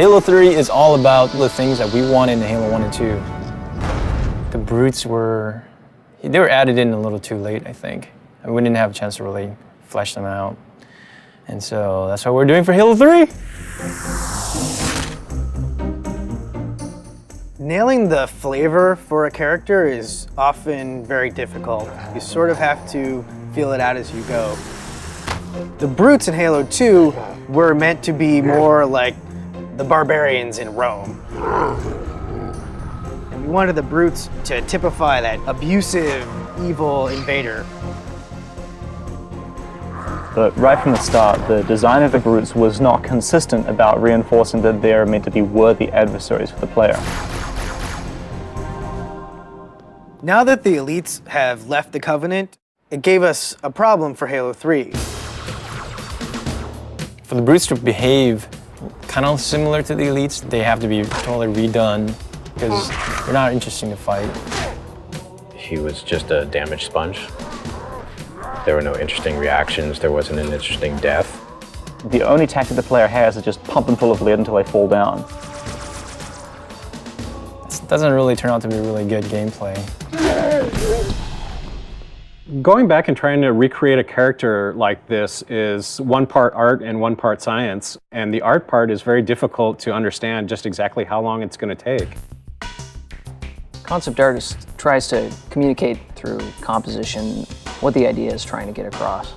Halo 3 is all about the things that we wanted in Halo 1 and 2. The brutes were added in a little too late, I think. We didn't have a chance to really flesh them out. And so that's what we're doing for Halo 3. Nailing the flavor for a character is often very difficult. You sort of have to feel it out as you go. The brutes in Halo 2 were meant to be more like the barbarians in Rome. And we wanted the brutes to typify that abusive, evil invader. But right from the start, the design of the brutes was not consistent about reinforcing that they're meant to be worthy adversaries for the player. Now that the elites have left the Covenant, it gave us a problem for Halo 3. For the brutes to behave kind of similar to the elites, they have to be totally redone because they're not interesting to fight. He was just a damage sponge. There were no interesting reactions. There wasn't an interesting death. The only tactic the player has is just pump them full of lead until they fall down. This doesn't really turn out to be really good gameplay. Going back and trying to recreate a character like this is one part art and one part science, and the art part is very difficult to understand just exactly how long it's going to take. Concept artist tries to communicate through composition what the idea is trying to get across.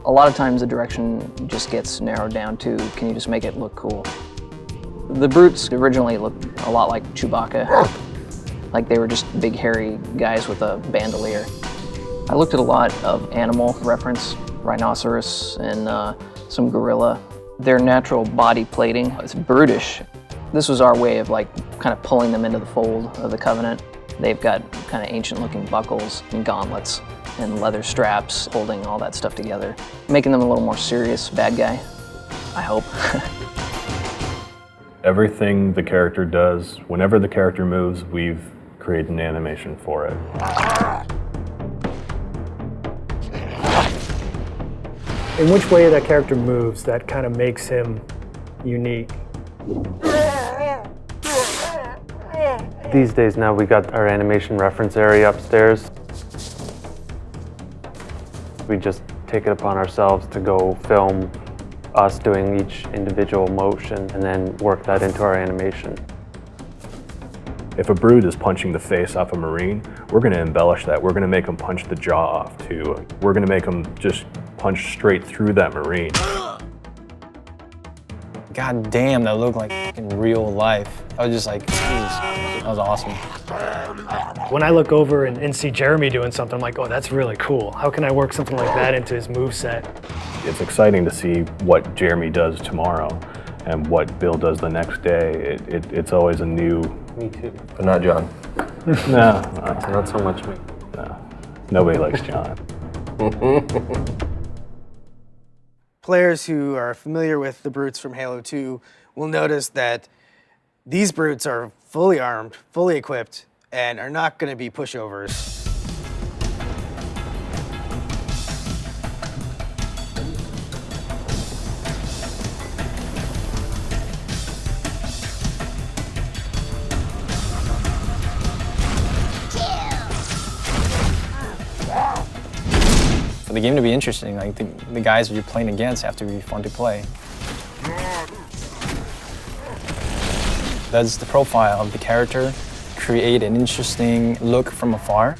A lot of times the direction just gets narrowed down to, can you just make it look cool? The brutes originally looked a lot like Chewbacca. Like they were just big hairy guys with a bandolier. I looked at a lot of animal reference, rhinoceros and some gorilla. Their natural body plating is brutish. This was our way of like kind of pulling them into the fold of the Covenant. They've got kind of ancient looking buckles and gauntlets and leather straps holding all that stuff together, making them a little more serious bad guy, I hope. Everything the character does, whenever the character moves, we've created an animation for it. In which way that character moves, that kind of makes him unique. These days now we got our animation reference area upstairs. We just take it upon ourselves to go film us doing each individual motion and then work that into our animation. If a brute is punching the face off a Marine, we're going to embellish that. We're going to make them punch the jaw off too. We're going to make them just punch straight through that Marine. God damn, that looked like in real life. I was just like, Jesus, that was awesome. When I look over and see Jeremy doing something, I'm like, oh, that's really cool. How can I work something like that into his moveset? It's exciting to see what Jeremy does tomorrow and what Bill does the next day. It's always a new... Me too. But not John. No, Not so much me. no. Nobody likes John. Players who are familiar with the brutes from Halo 2 will notice that these brutes are fully armed, fully equipped, and are not going to be pushovers. For the game to be interesting, like the guys you're playing against have to be fun to play. Does the profile of the character create an interesting look from afar?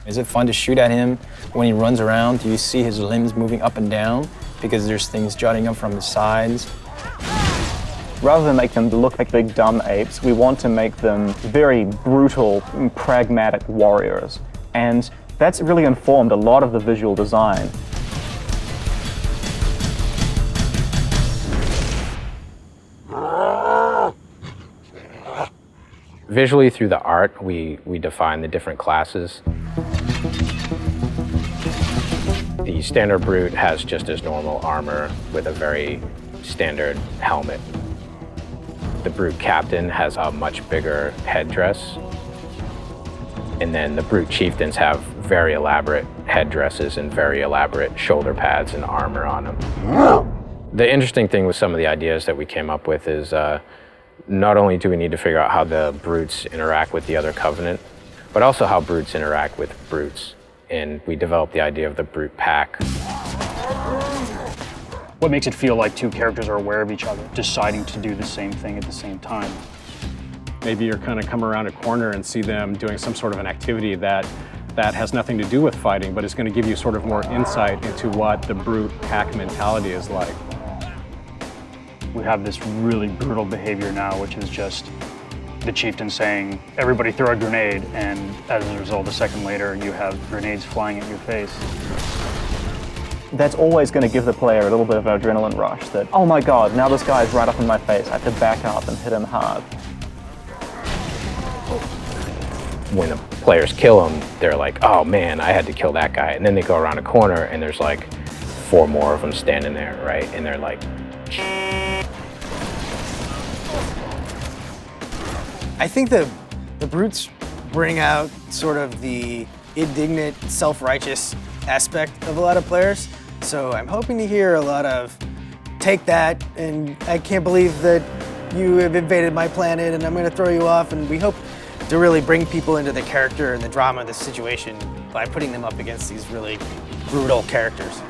Is it fun to shoot at him when he runs around? Do you see his limbs moving up and down because there's things jutting up from the sides? Rather than make them look like big dumb apes, we want to make them very brutal, pragmatic warriors. And that's really informed a lot of the visual design. Visually through the art, we define the different classes. The standard brute has just his normal armor with a very standard helmet. The brute captain has a much bigger headdress. And then the brute chieftains have very elaborate headdresses and very elaborate shoulder pads and armor on them. The interesting thing with some of the ideas that we came up with is not only do we need to figure out how the brutes interact with the other Covenant, but also how brutes interact with brutes. And we developed the idea of the brute pack. What makes it feel like two characters are aware of each other, deciding to do the same thing at the same time? Maybe you're kind of come around a corner and see them doing some sort of an activity that has nothing to do with fighting, but is going to give you sort of more insight into what the brute pack mentality is like. We have this really brutal behavior now, which is just the chieftain saying, everybody throw a grenade, and as a result, a second later, you have grenades flying at your face. That's always going to give the player a little bit of an adrenaline rush that, oh my god, now this guy's right up in my face, I have to back up and hit him hard. When the players kill him, they're like, oh man, I had to kill that guy. And then they go around a corner and there's like 4 more of them standing there, right? And they're like, I think the brutes bring out sort of the indignant, self-righteous aspect of a lot of players. So I'm hoping to hear a lot of, take that, and I can't believe that you have invaded my planet and I'm gonna throw you off. And we hope to really bring people into the character and the drama of the situation by putting them up against these really brutal characters.